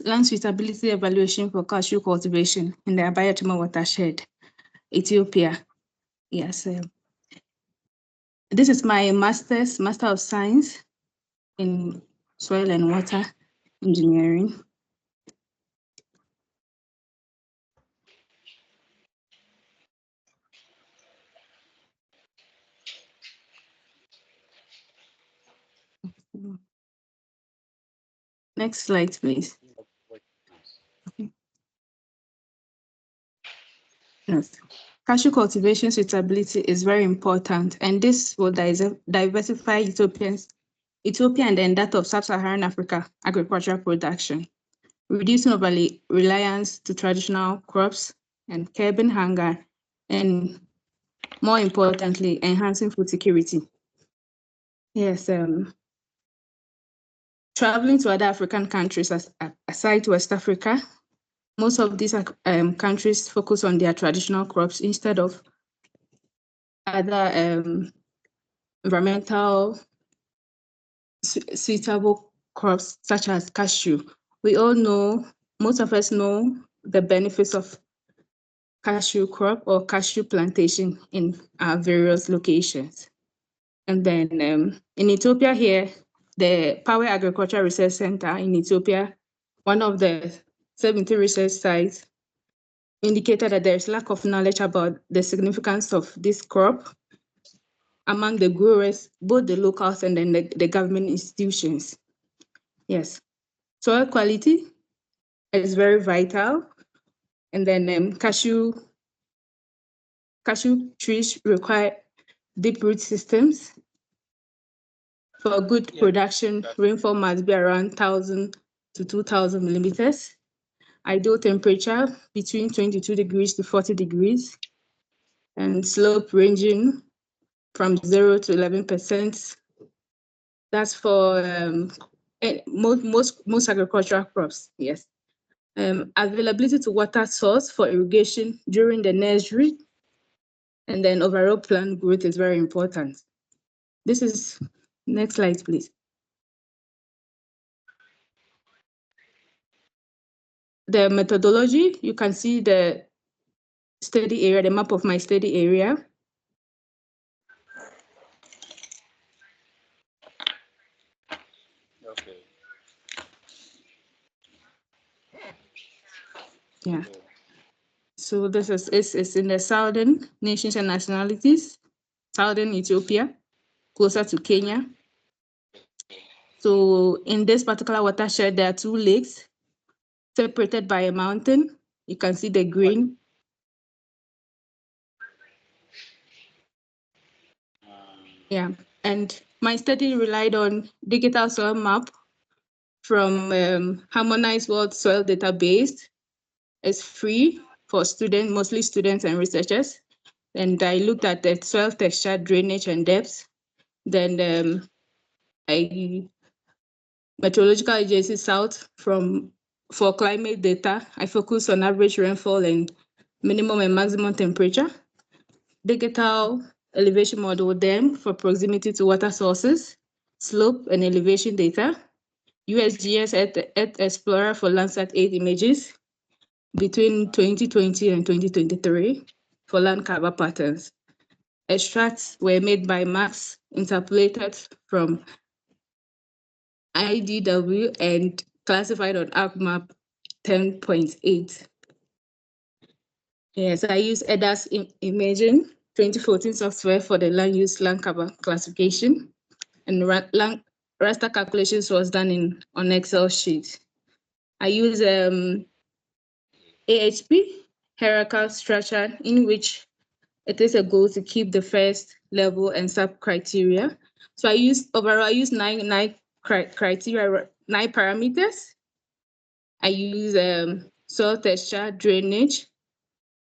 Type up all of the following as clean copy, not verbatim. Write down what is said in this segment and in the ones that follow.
land suitability evaluation for cashew cultivation in the Abayatuma watershed, Ethiopia. Yes. This is my Master of Science in Soil and Water Engineering. Next slide, please. Okay. Yes. Cashew cultivation suitability is very important, and this will diversify Ethiopia and then that of sub-Saharan Africa agricultural production, reducing overly reliance to traditional crops and curbing hunger, and more importantly, enhancing food security. Yes, traveling to other African countries aside West Africa, most of these countries focus on their traditional crops instead of other environmental suitable crops such as cashew. We all know, most of us know the benefits of cashew crop or cashew plantation in our various locations. And then in Ethiopia here, the Power Agriculture Research Center in Ethiopia, one of the 70 research sites, indicated that there's lack of knowledge about the significance of this crop among the growers, both the locals and then the government institutions. Yes, soil quality is very vital. And then cashew trees require deep root systems. For good production, rainfall must be around 1,000 to 2,000 millimeters. Ideal temperature between 22 degrees to 40 degrees, and slope ranging from 0 to 11%. That's for most agricultural crops, yes. Availability to water source for irrigation during the nursery, and then overall plant growth is very important. This is, next slide, please. The methodology, you can see the study area, the map of my study area. Okay. Yeah. So this is in the southern nations and nationalities, southern Ethiopia, closer to Kenya. So in this particular watershed, there are two lakes separated by a mountain. You can see the green. Yeah, and my study relied on digital soil map from Harmonized World Soil Database. It's free for students, mostly students and researchers. And I looked at the soil texture, drainage, and depth. Then Meteorological Agency South for climate data, I focus on average rainfall and minimum and maximum temperature. Digital elevation model then for proximity to water sources, slope and elevation data. USGS Earth Explorer for Landsat 8 images between 2020 and 2023 for land cover patterns. Extracts were made by maps interpolated from IDW and classified on ArcMap 10.8. Yes, I use EDAS Imaging 2014 software for the land use land cover classification, and raster calculations was done on Excel sheet. I use AHP hierarchical structure, in which it is a goal to keep the first level and sub criteria. So I use nine criteria, 9 parameters. I use soil texture, drainage,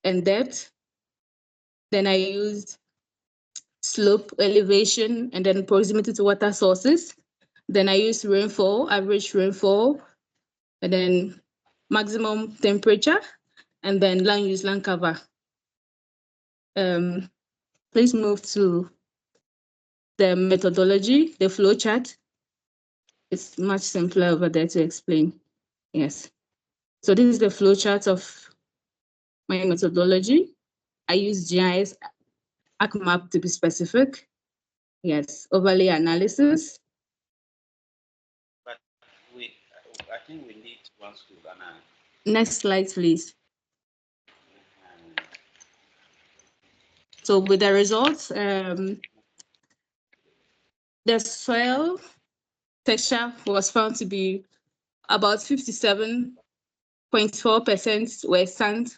and depth. Then I use slope, elevation, and then proximity to water sources. Then I use rainfall, average rainfall, and then maximum temperature, and then land use, land cover. Please move to the methodology, the flow chart. It's much simpler over there to explain. Yes. So this is the flowchart of my methodology. I use GIS ArcMap to be specific. Yes, overlay analysis. But I think we need one Susanna. Next slide, please. So with the results, the soil texture was found to be about 57.4% were sand,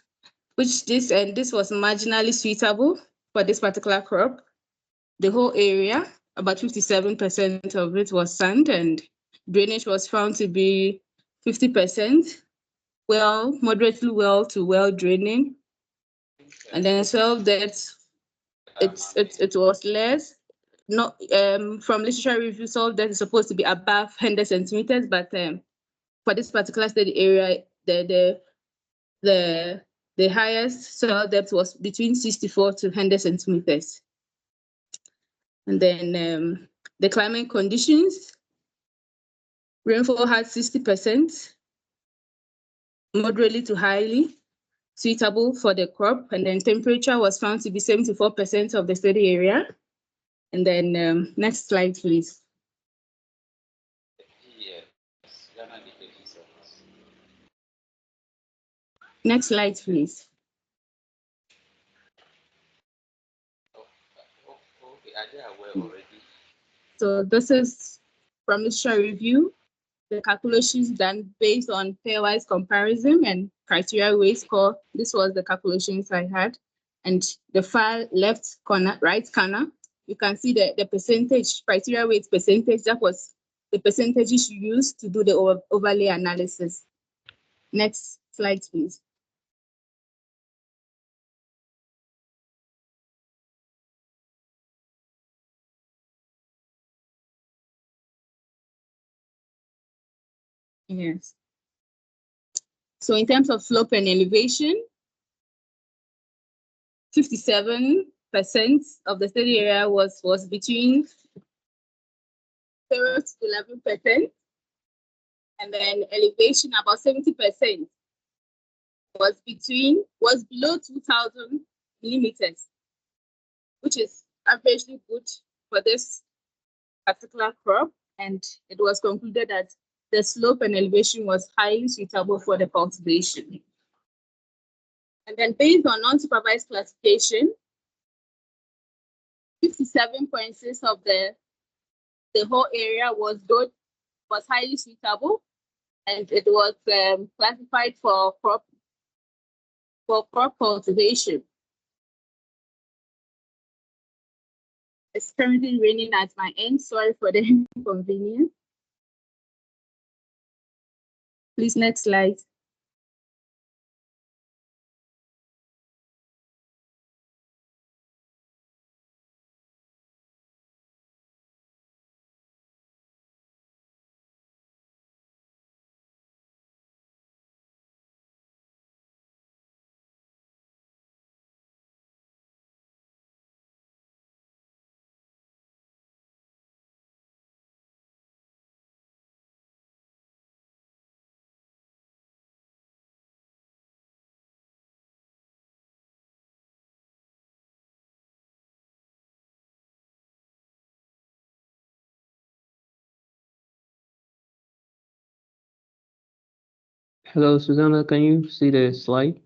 which this was marginally suitable for this particular crop. The whole area, about 57% of it was sand, and drainage was found to be 50%, well, moderately well to well draining. And then soil depth, it was less. Not from literature review, soil depth is supposed to be above 100 centimeters, but for this particular study area, the highest soil depth was between 64 to 100 centimeters. And then the climate conditions, rainfall had 60%, moderately to highly suitable for the crop. And then temperature was found to be 74% of the study area. And then next slide, please. Yes, Ghana Education Service. Next slide, please. Okay, are they aware already? So this is from literature review, the calculations done based on pairwise comparison and criteria weight score. This was the calculations I had. And the far left corner, right corner, you can see the percentage, criteria weight percentage. That was the percentages used to do the overlay analysis. Next slide, please. Yes. So in terms of slope and elevation, 57% of the study area was between 0 to 11%. And then elevation, about 70% was below 2,000 millimeters, which is averagely good for this particular crop. And it was concluded that the slope and elevation was highly suitable for the cultivation. And then based on non-supervised classification, 57.6 of the whole area was good, was highly suitable, and it was classified for crop cultivation. It's currently raining at my end. Sorry for the inconvenience. Please, next slide. Hello, Susanna, can you see the slide?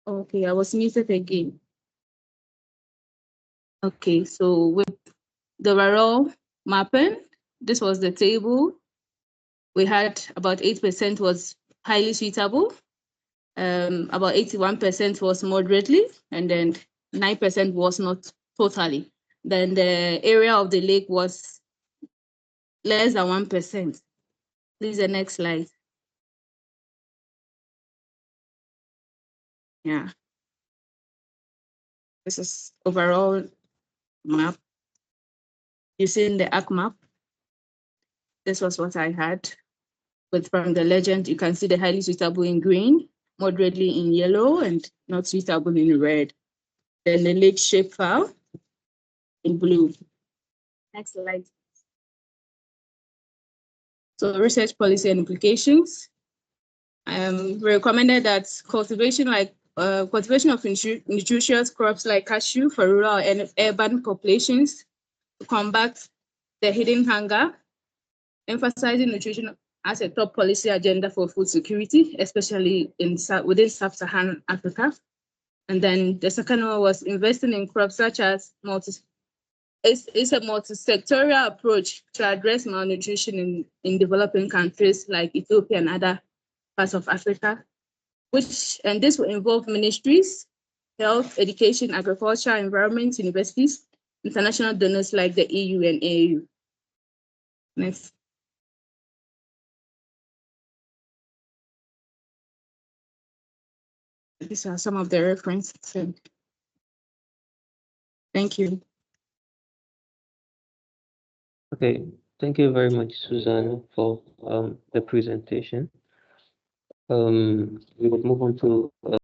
Okay, I was muted again. Okay, so with the overall mapping, this was the table. We had about 8% was highly suitable, about 81% was moderately, and then 9% was not totally. Then the area of the lake was less than 1%. Please, the next slide. Yeah. This is overall map. Using the ArcMap, this was what I had. But from the legend, you can see the highly suitable in green, moderately in yellow, and not suitable in red. Then the lake shape file in blue. Next slide. So research policy and implications. We recommended that cultivation of nutritious crops like cashew for rural and urban populations to combat the hidden hunger, emphasizing nutrition as a top policy agenda for food security, especially within sub-Saharan Africa. And then the second one was investing in crops such as it's a multi-sectorial approach to address malnutrition in developing countries like Ethiopia and other parts of Africa, and this will involve ministries, health, education, agriculture, environment, universities, international donors like the EU and AU. Next. These are some of the references. Thank you. Okay, thank you very much, Susanna, for the presentation. We will move on to